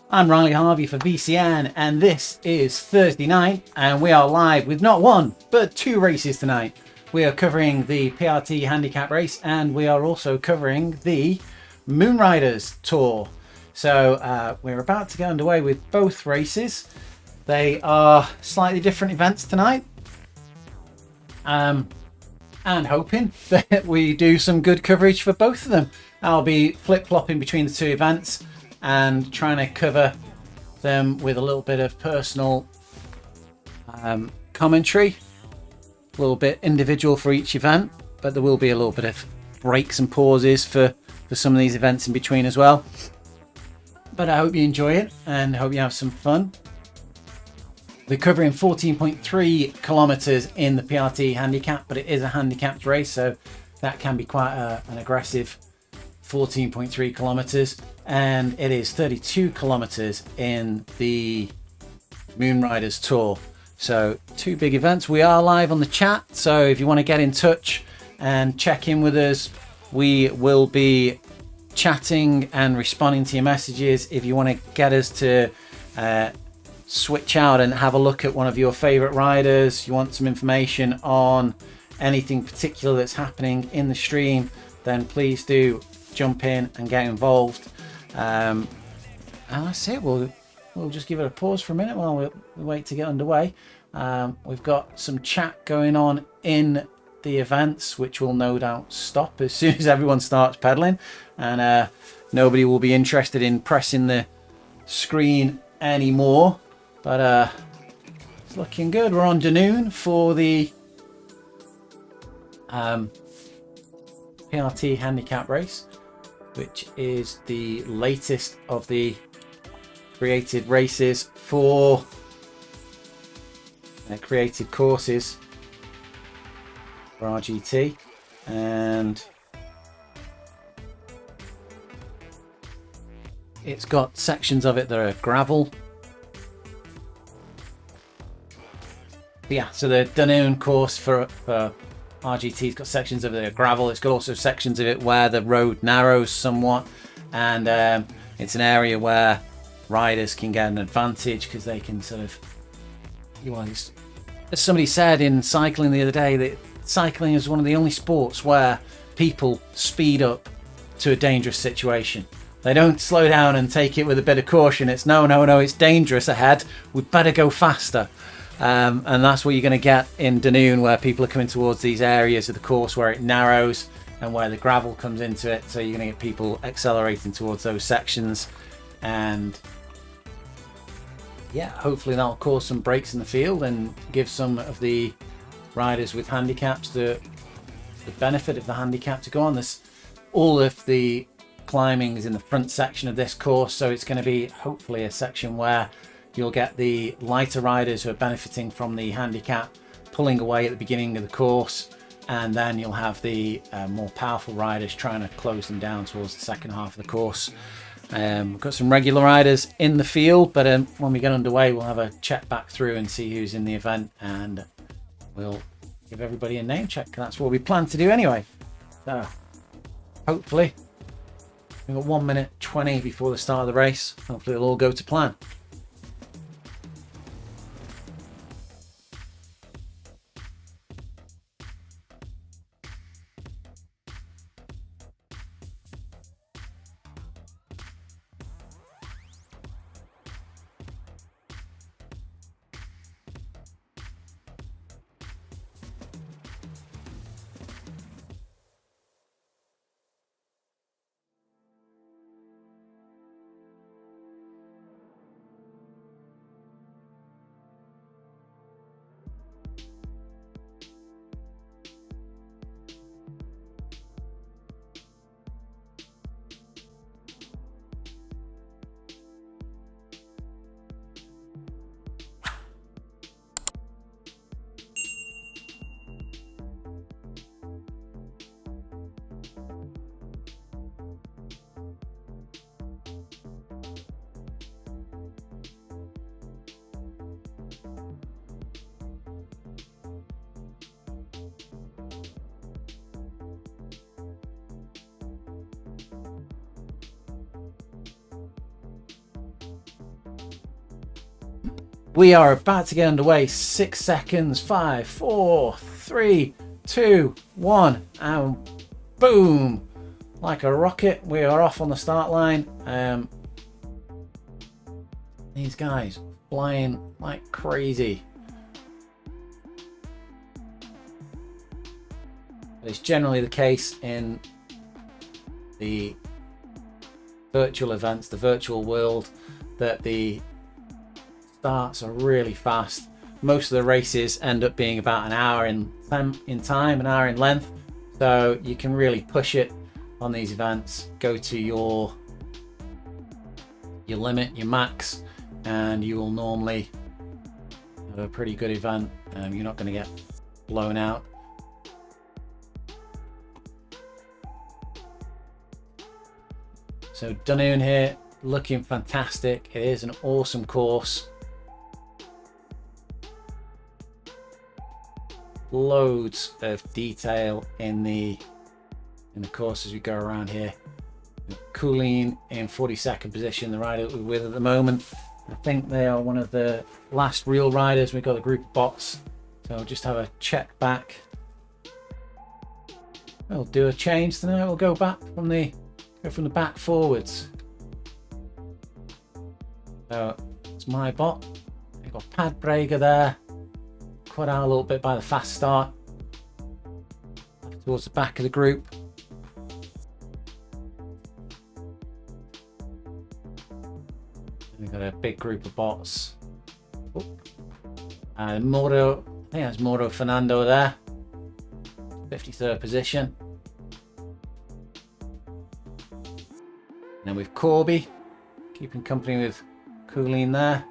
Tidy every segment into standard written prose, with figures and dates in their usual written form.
I'm Riley Harvey for VCN, and this is Thursday night, and we are live with not one, but two races tonight. We are covering the PRT Handicap race, and we are also covering the Moonriders Tour. So we're about to get underway with both races. They are slightly different events tonight. And hoping that we do some good coverage for both of them. I'll be flip-flopping between the two events and trying to cover them with a little bit of personal commentary, a little bit individual for each event, but there will be a little bit of breaks and pauses for some of these events in between as well. But I hope you enjoy it and hope you have some fun. We're covering 14.3 kilometers in the PRT handicap, but it is a handicapped race, so that can be quite an aggressive 14.3 kilometers. And it is 32 kilometers in the Moonriders Tour. So two big events. We are live on the chat, so if you want to get in touch and check in with us, we will be chatting and responding to your messages. If you want to get us to switch out and have a look at one of your favorite riders, you want some information on anything particular that's happening in the stream, then please do jump in and get involved. And that's it. We'll just give it a pause for a minute while we wait to get underway. We've got some chat going on in the events, which will no doubt stop as soon as everyone starts pedaling, and nobody will be interested in pressing the screen anymore. But it's looking good. We're on Dunoon for the PRT handicap race, which is the latest of the created races for created courses for RGT, and it's got sections of it that are gravel. Yeah, so the Dunoon course for RGT's got sections of it that are gravel. It's got also sections of it where the road narrows somewhat, and it's an area where riders can get an advantage because they can sort of, as somebody said in cycling the other day, that cycling is one of the only sports where people speed up to a dangerous situation. They don't slow down and take it with a bit of caution. It's no, it's dangerous ahead, we'd better go faster. And that's what you're going to get in Dunoon, where people are coming towards these areas of the course where it narrows and where the gravel comes into it. So you're going to get people accelerating towards those sections, and yeah, hopefully that'll cause some breaks in the field and give some of the riders with handicaps the benefit of the handicap to go on. This, all of the climbing is in the front section of this course, so it's going to be hopefully a section where you'll get the lighter riders who are benefiting from the handicap pulling away at the beginning of the course, and then you'll have the more powerful riders trying to close them down towards the second half of the course. We've got some regular riders in the field, but when we get underway, we'll have a check back through and see who's in the event, and we'll give everybody a name check. That's what we plan to do anyway. So hopefully we've got 1 minute 20 before the start of the race. Hopefully it'll all go to plan. We are about to get underway. 6 seconds. 5, 4, 3, 2, 1, and boom! Like a rocket, we are off on the start line. These guys flying like crazy. It's generally the case in the virtual events, the virtual world, that the starts are really fast. Most of the races end up being about an hour in time, an hour in length, so you can really push it on these events. Go to your limit, your max, and you will normally have a pretty good event. You're not going to get blown out. So Dunoon here, looking fantastic. It is an awesome course. Loads of detail in the course as we go around here. Colleen in 42nd position, the rider we're with at the moment. I think they are one of the last real riders. We've got a group of bots, so I'll just have a check back. We'll do a change tonight. We'll go back from the back forwards. So it's my bot. We've got Pad Brager there. Cut out a little bit by the fast start. Towards the back of the group. We've got a big group of bots. And Moro, I think that's Moro Fernando there. 53rd position. And then we've Corby, keeping company with Colleen there.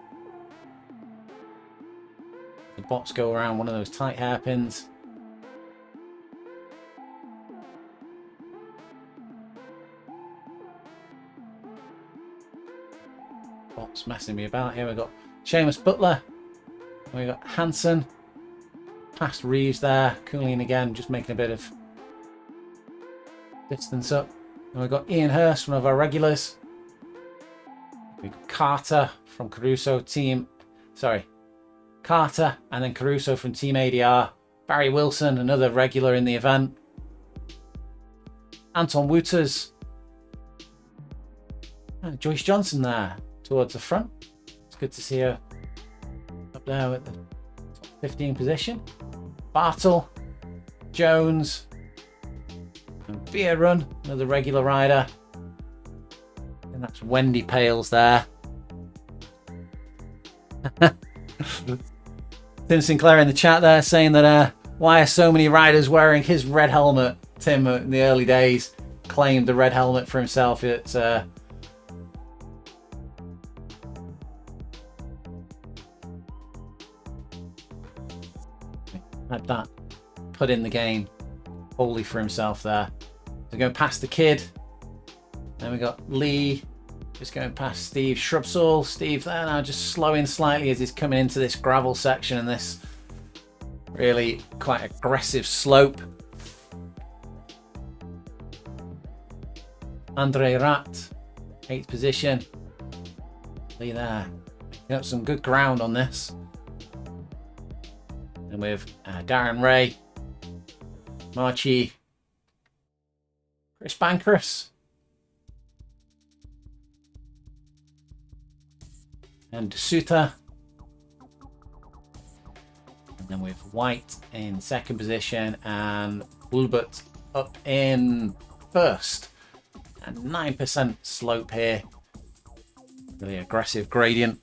The bots go around one of those tight hairpins. Bots messing me about here. We've got Seamus Butler. We've got Hanson. Past Reeves there. Colleen again, just making a bit of distance up. And we've got Ian Hurst, one of our regulars. We've got Carter from Caruso team. Sorry. Carter and then Caruso from Team ADR. Barry Wilson, another regular in the event. Anton Wouters. And Joyce Johnson there towards the front. It's good to see her up there at the top 15 position. Bartle, Jones, and Beer Run, another regular rider. And that's Wendy Pales there. Tim Sinclair in the chat there saying that why are so many riders wearing his red helmet? Tim in the early days claimed the red helmet for himself. It's had that put in the game wholly for himself there. So going past the kid. Then we got Lee just going past Steve Shrubsall. Steve there now just slowing slightly as he's coming into this gravel section and this really quite aggressive slope. Andre Rat, 8th position. Lee there, picking up some good ground on this. And with Darren Ray, Marchie, Chris Bankers, and Suta. And then with White in 2nd position and Hulbert up in 1st. And 9% slope here. Really aggressive gradient.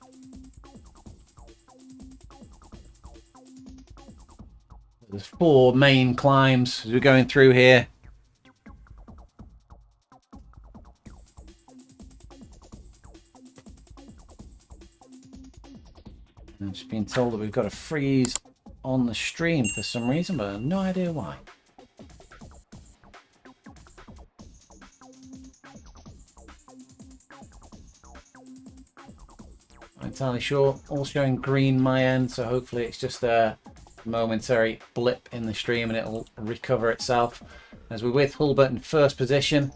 There's 4 main climbs as we're going through here. I'm just being told that we've got a freeze on the stream for some reason, but I have no idea why. Not entirely sure. All showing green my end, so hopefully it's just a momentary blip in the stream and it'll recover itself. As we're with Hulbert in 1st position.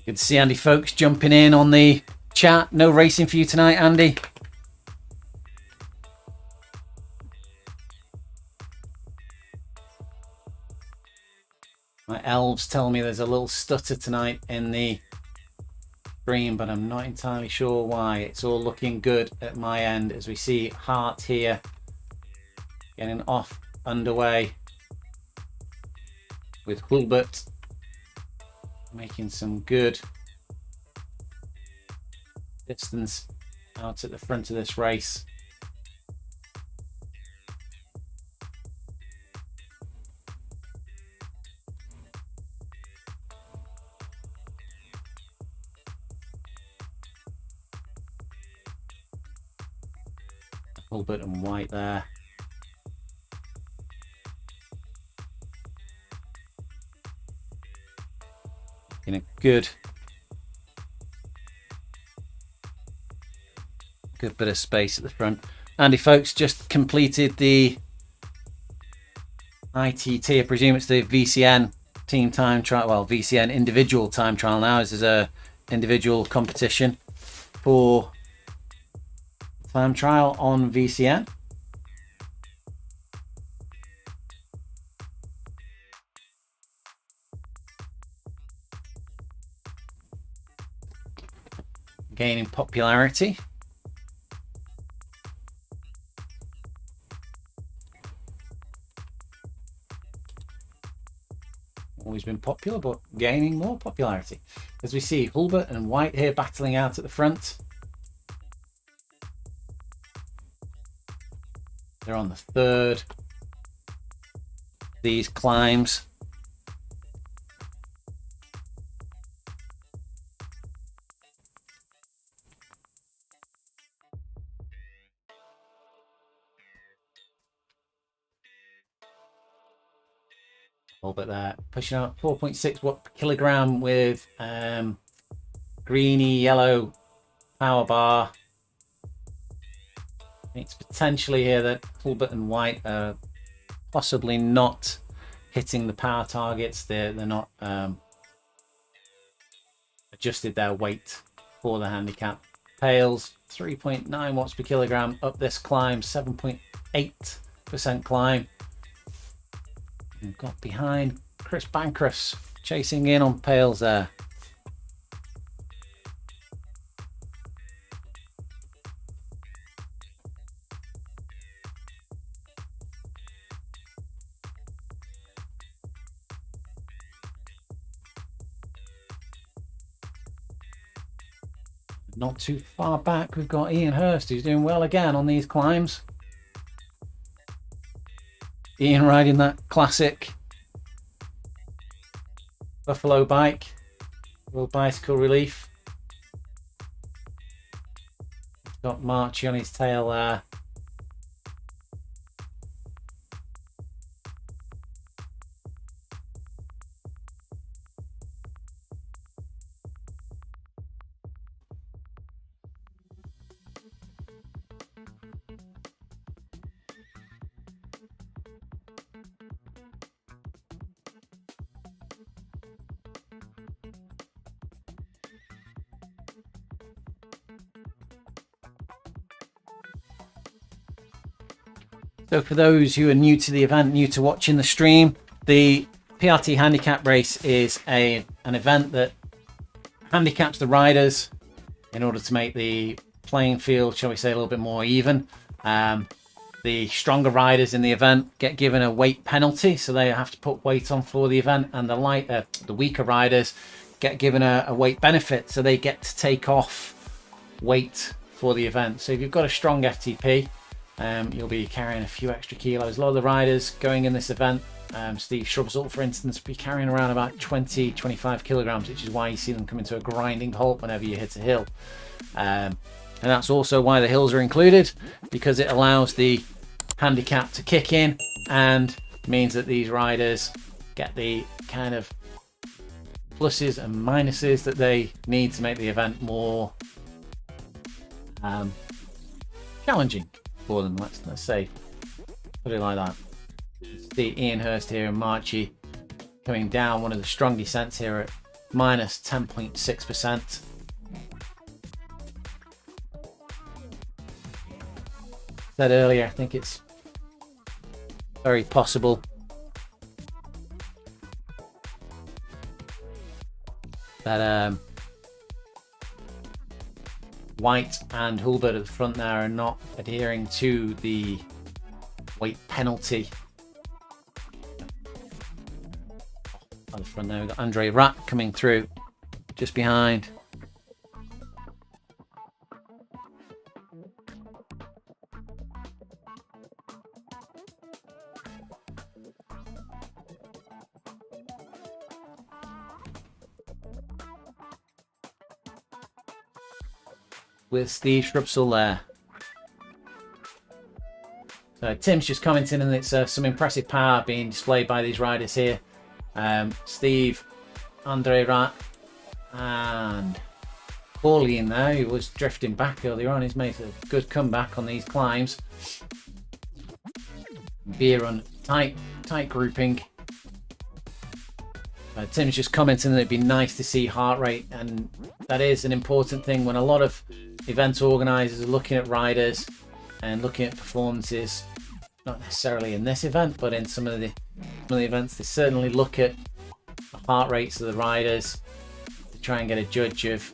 Good to see Andy Folks jumping in on the chat. No racing for you tonight, Andy. My elves tell me there's a little stutter tonight in the stream, but I'm not entirely sure why. It's all looking good at my end as we see Hart here getting off underway with Hulbert making some good distance out at the front of this race. Hulbert and White there. In a good bit of space at the front. Andy Folks just completed the ITT. I presume it's the VCN team time trial. Well, VCN individual time trial now. This is a individual competition for time trial on VCN. Gaining popularity. Always been popular, but gaining more popularity. As we see Hulbert and White here battling out at the front. They're on the third. These climbs. But there, pushing out 4.6 watt per kilogram with greeny yellow power bar. It's potentially here that Hulbert and White are possibly not hitting the power targets. They're not adjusted their weight for the handicap. Pails 3.9 watts per kilogram up this climb, 7.8% climb. We've got behind Chris Bancroft chasing in on Pails there. Not too far back, we've got Ian Hurst, who's doing well again on these climbs. Ian riding that classic Buffalo bike, World Bicycle Relief. Got Marchie on his tail there. So for those who are new to the event, new to watching the stream, the PRT Handicap race is an event that handicaps the riders in order to make the playing field, shall we say, a little bit more even. The stronger riders in the event get given a weight penalty, so they have to put weight on for the event, and the weaker riders get given a weight benefit, so they get to take off weight for the event. So if you've got a strong FTP, you'll be carrying a few extra kilos. A lot of the riders going in this event, Steve Shrubsall for instance, will be carrying around about 20-25 kilograms, which is why you see them coming to a grinding halt whenever you hit a hill. And that's also why the hills are included, because it allows the handicap to kick in and means that these riders get the kind of pluses and minuses that they need to make the event more challenging for them. Let's say, put it like that. See Ian Hurst here and Marchie coming down one of the strong descents here at minus 10.6%. Said earlier, I think it's very possible that White and Hulbert at the front there are not adhering to the weight penalty. On the front there, we've got Andre Rat coming through just behind. With Steve Shrubsall there. So Tim's just commenting, and it's some impressive power being displayed by these riders here. Steve, Andre Rat, and Pauline there, who was drifting back earlier on. He's made a good comeback on these climbs. Bieran, tight grouping. Tim's just commenting that it'd be nice to see heart rate, and that is an important thing when a lot of event organisers are looking at riders and looking at performances. Not necessarily in this event, but in some of the events, they certainly look at the heart rates of the riders to try and get a judge of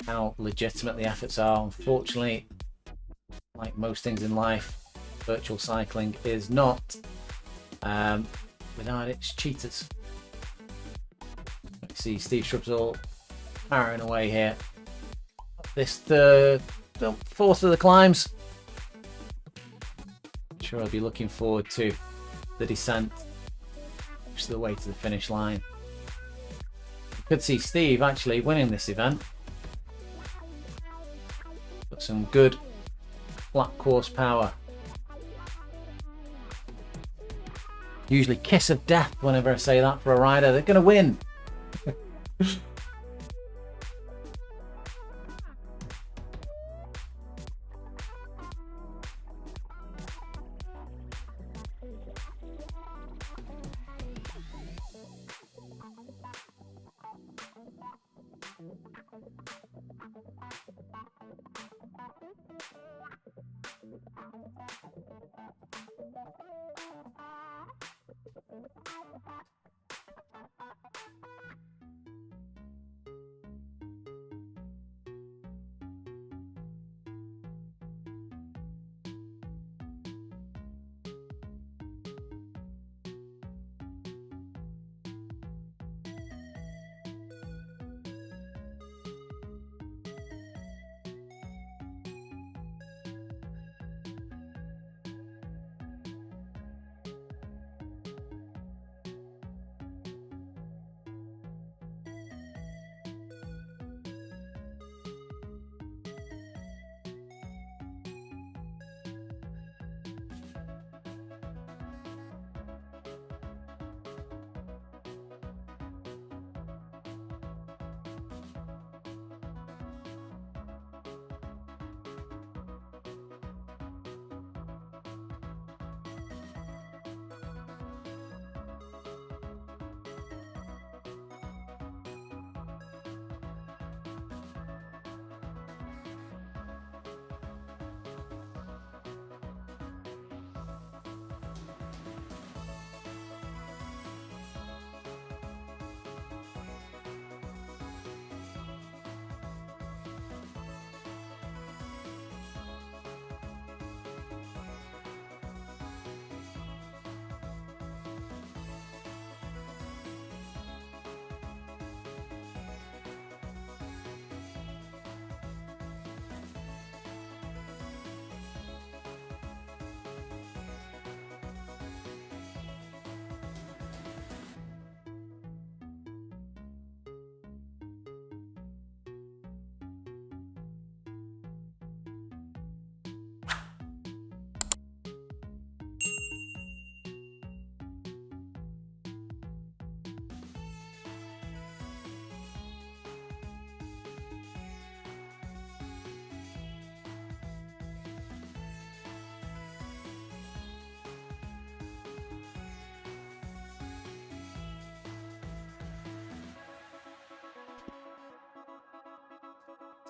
how legitimate the efforts are. Unfortunately, like most things in life, virtual cycling is not without its cheaters. You see Steve Shrubsall powering away here. This fourth of the climbs. Sure, I'll be looking forward to the descent, which is the way to the finish line. You could see Steve actually winning this event. Got some good flat course power. Usually kiss of death whenever I say that for a rider. They're going to win.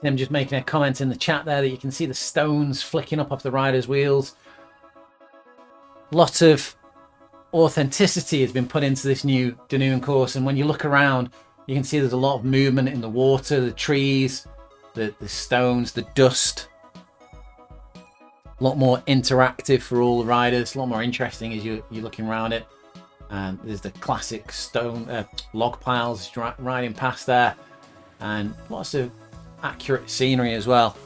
Tim just making a comment in the chat there that you can see the stones flicking up off the riders' wheels. Lots of authenticity has been put into this new Dunoon course, and when you look around, you can see there's a lot of movement in the water, the trees, the stones, the dust. A lot more interactive for all the riders, a lot more interesting as you're looking around it. And there's the classic stone log piles riding past there, and lots of accurate scenery as well.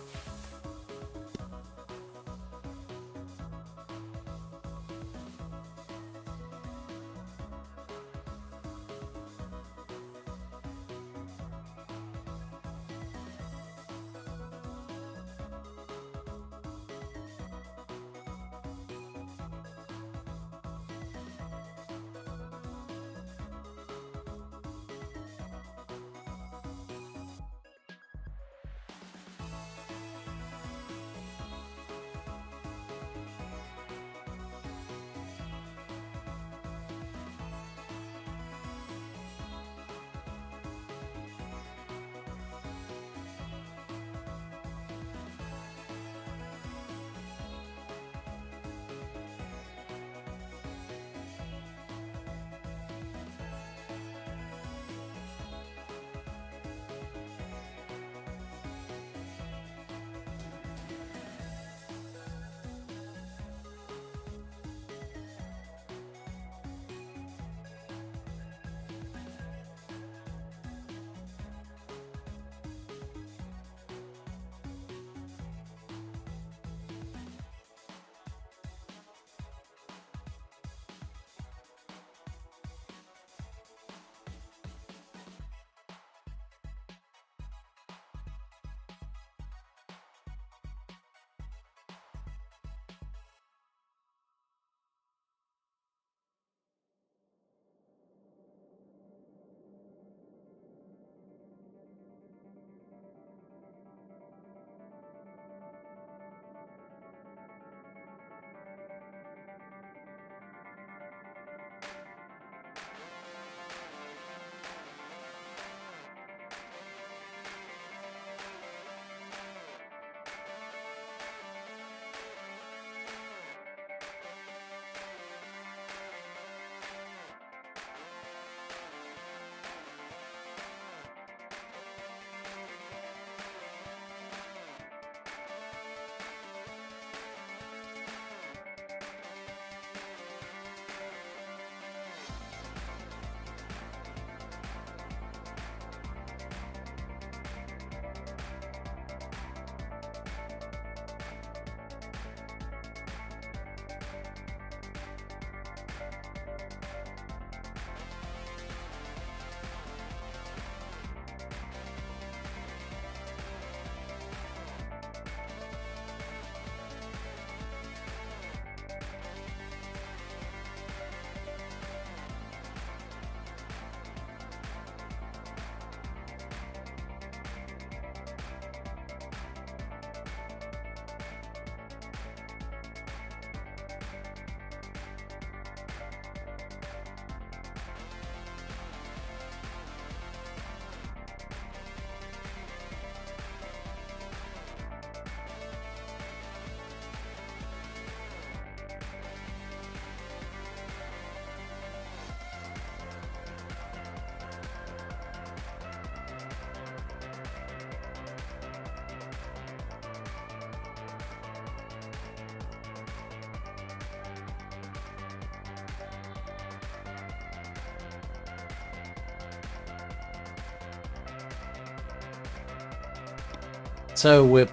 So we're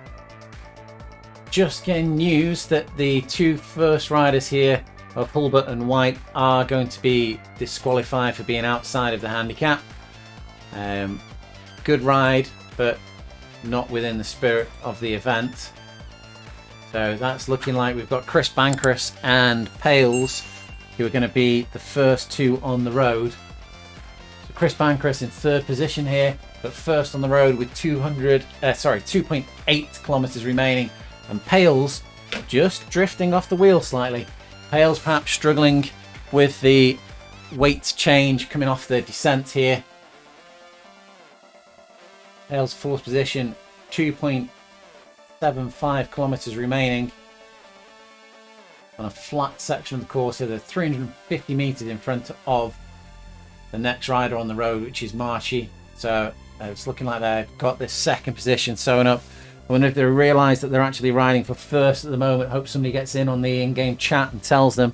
just getting news that the two first riders here of Hulbert and White are going to be disqualified for being outside of the handicap. Good ride, but not within the spirit of the event. So that's looking like we've got Chris Bancross and Pales, who are going to be the first two on the road. So Chris Bancross in third position here, but first on the road with 2.8 kilometers remaining, and Pales just drifting off the wheel slightly. Pales perhaps struggling with the weight change coming off the descent here. Pales fourth position 2.75 kilometers remaining on a flat section of the course. So they're 350 meters in front of the next rider on the road, which is Marshy. So it's looking like they've got this second position sewn up. I wonder if they realise that they're actually riding for first at the moment. Hope somebody gets in on the in-game chat and tells them.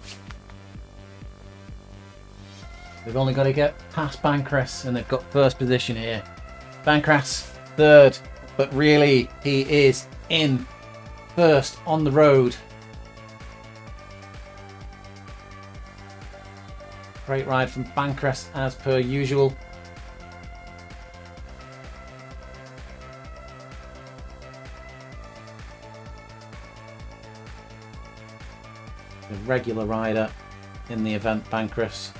They've only got to get past Bancross and they've got first position here. Bancross third, but really he is in first on the road. Great ride from Bancross as per usual. A regular rider in the event, Bancross.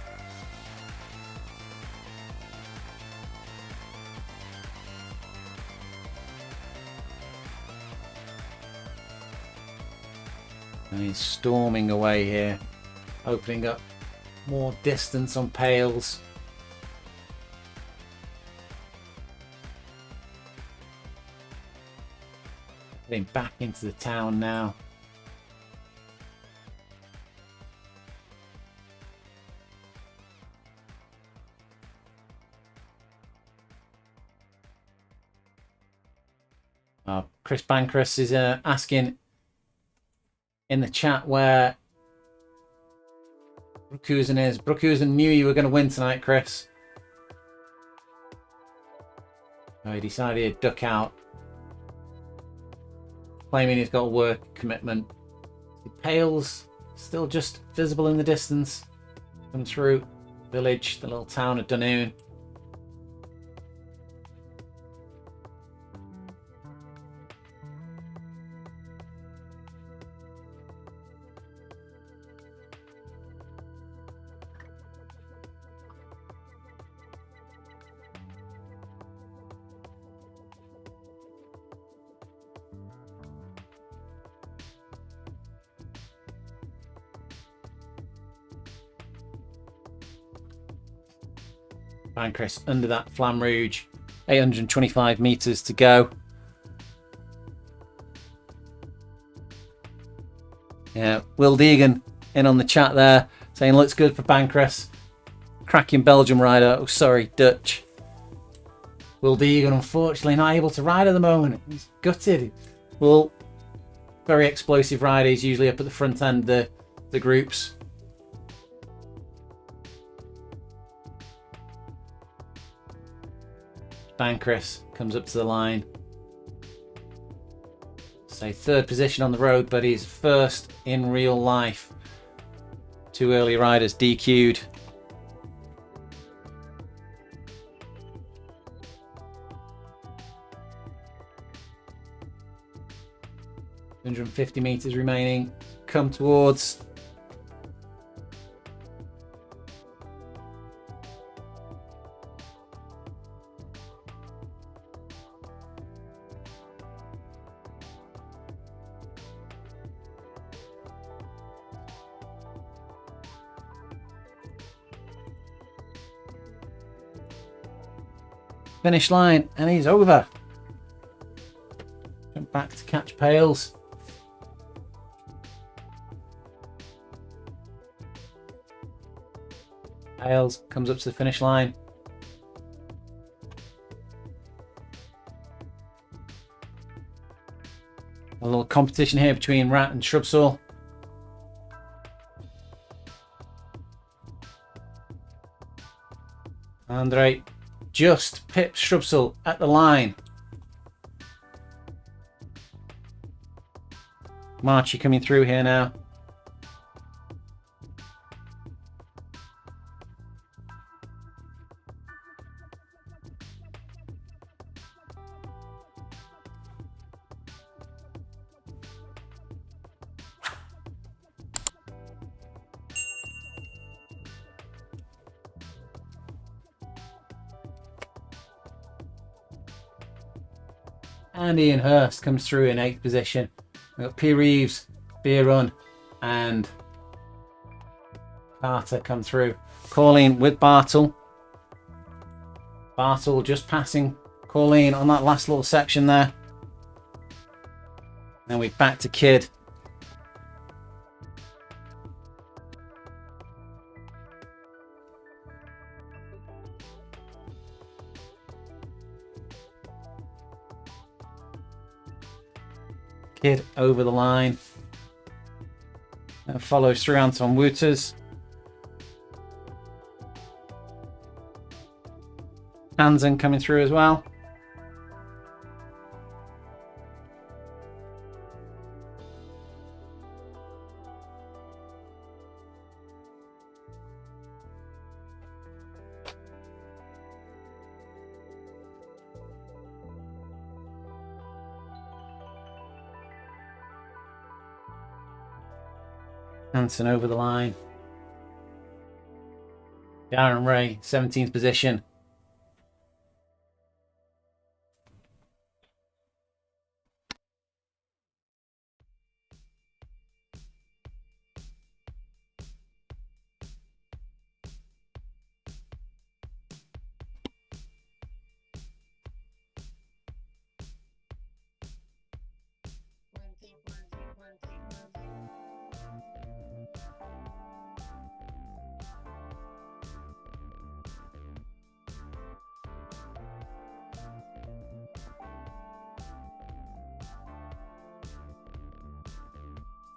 And he's storming away here, opening up more distance on Pales. Getting back into the town now. Chris Bancross is asking in the chat where Brookhuizen is. Brookhuizen knew you were going to win tonight, Chris. Oh, he decided to duck out, claiming he's got a work commitment. Pales still just visible in the distance. Coming through village, the little town of Dunoon. Bancross under that Flamme Rouge, 825 meters to go. Yeah, Will Deegan in on the chat there saying looks good for Bancross. Cracking Belgium rider. Oh, sorry, Dutch. Will Deegan unfortunately not able to ride at the moment. He's gutted. Well, very explosive rider. He's usually up at the front end of the groups. Bancross comes up to the line. Say third position on the road, but he's first in real life. Two early riders DQ'd. $150 meters remaining. Come towards finish line, and he's over. Jump back to catch Pales. Pales comes up to the finish line. A little competition here between Rat and Shrubsoul. Andre just pips Shrubsoul at the line. Marchy coming through here now. And Ian Hurst comes through in 8th position. We've got P. Reeves, Beerun, and Carter come through. Colleen with Bartle. Bartle just passing Colleen on that last little section there. Then we're back to Kid. Kid over the line. And follows through Anton Wouters. Hansen coming through as well. Hansen over the line. Darren Ray, 17th position.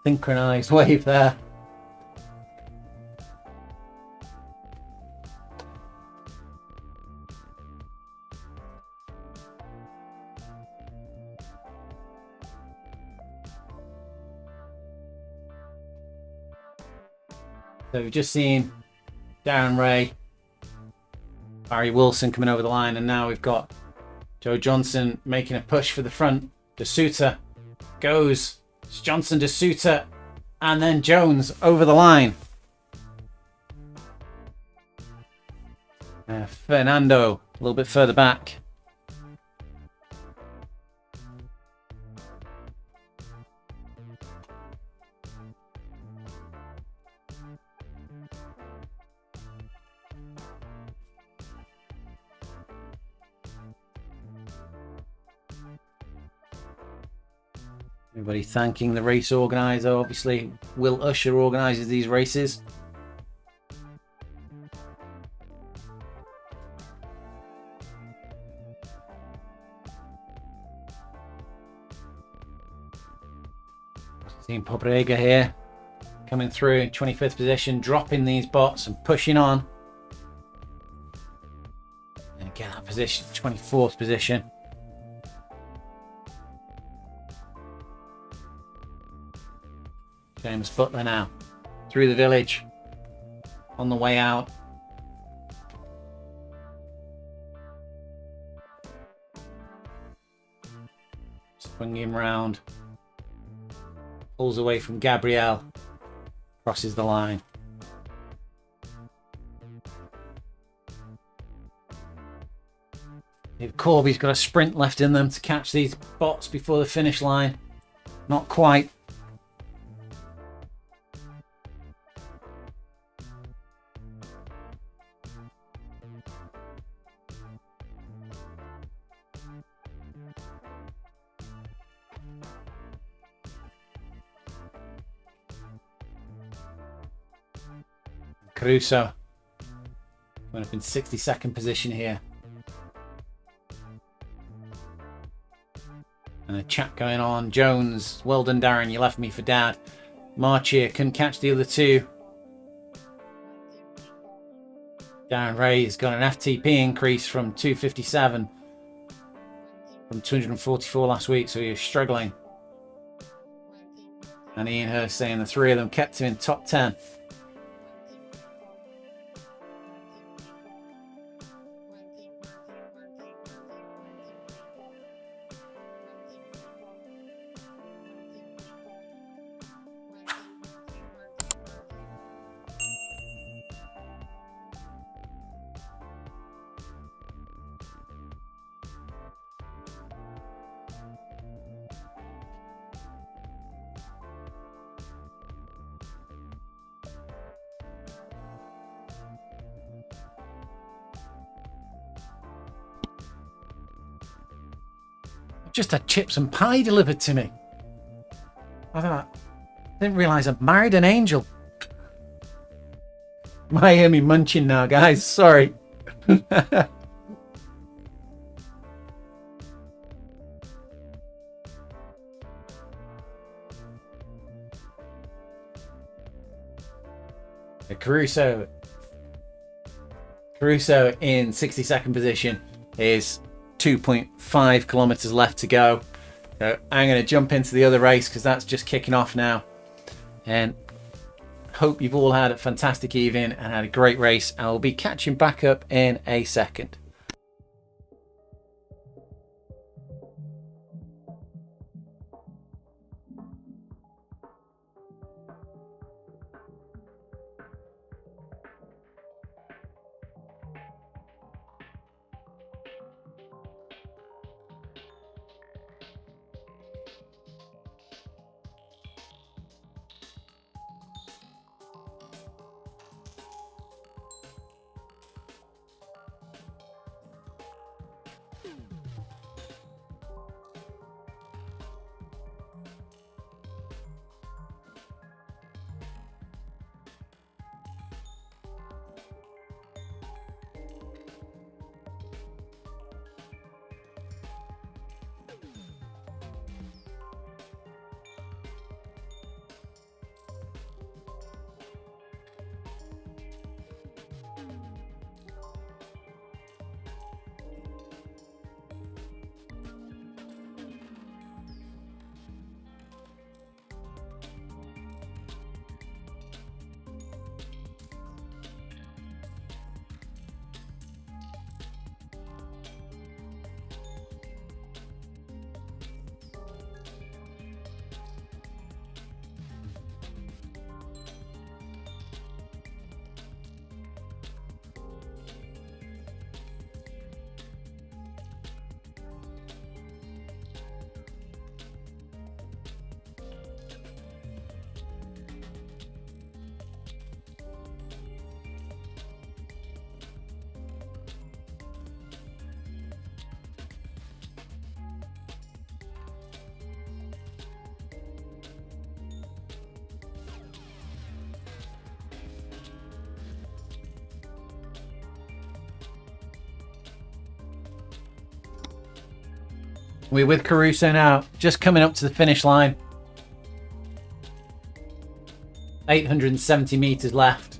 Synchronized wave there. So we've just seen Darren Ray, Barry Wilson coming over the line, and now we've got Joe Johnson making a push for the front. De Suter goes. It's Johnson, De Suter, and then Jones over the line. Fernando a little bit further back. Everybody thanking the race organizer. Obviously, Will Usher organizes these races. Seeing Pobrega here coming through in 25th position, dropping these bots and pushing on. And get that position, 24th position. James Butler now through the village on the way out. Swinging him round, pulls away from Gabriel, crosses the line. If Corby's got a sprint left in them to catch these bots before the finish line, not quite. Caruso going up in 62nd position here. And a chat going on. Jones, well done Darren, you left me for dad. March here, couldn't catch the other two. Darren Ray's got an FTP increase from 257 from 244 last week, so he was struggling. And Ian Hurst saying the three of them kept him in top 10. Just had chips and pie delivered to me. I didn't realise I'd married an angel. You might hear me munching now, guys. Sorry. Caruso in 62nd position is 2.5 kilometers left to go. So I'm going to jump into the other race because that's just kicking off now. And hope you've all had a fantastic evening and had a great race. I'll be catching back up in a second. We're with Caruso now, just coming up to the finish line. 870 meters left.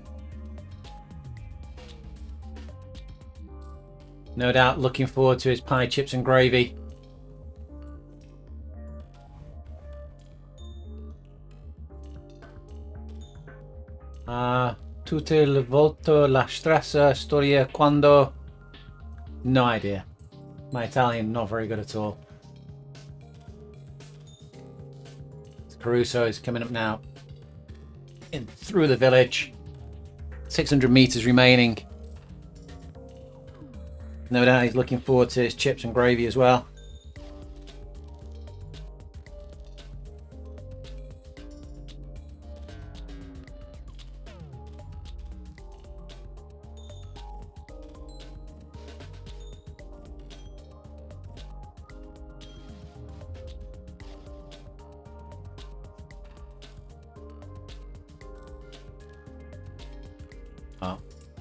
No doubt looking forward to his pie, chips and gravy. Tutte le volte la stessa storia quando... No idea. My Italian not very good at all. Caruso is coming up now in through the village. 600 meters remaining. No doubt he's looking forward to his chips and gravy as well.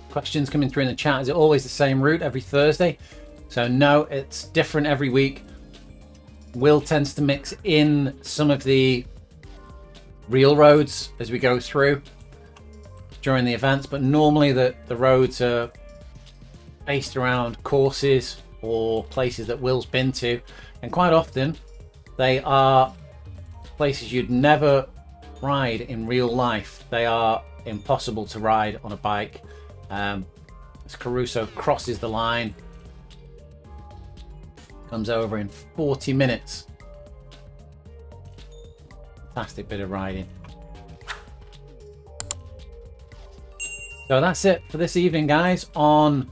Questions coming through in the chat. Is it always the same route every Thursday? So no, it's different every week. Will tends to mix in some of the real roads as we go through during the events, but normally the roads are based around courses or places that Will's been to, and quite often they are places you'd never ride in real life. They are impossible to ride on a bike. As Caruso crosses the line, comes over in 40 minutes. Fantastic bit of riding. So that's it for this evening, guys, on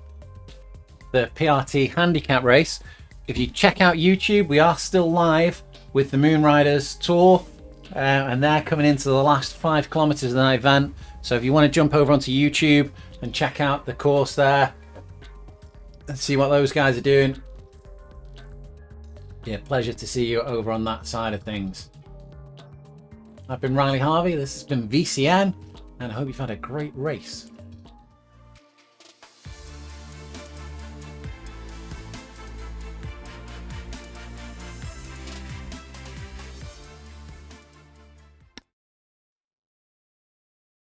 the PRT handicap race. If you check out YouTube, we are still live with the Moonriders tour, and they're coming into the last 5 kilometers of the event. So if you want to jump over onto YouTube and check out the course there and see what those guys are doing, yeah, pleasure to see you over on that side of things. I've been Riley Harvey, this has been VCN, and I hope you've had a great race.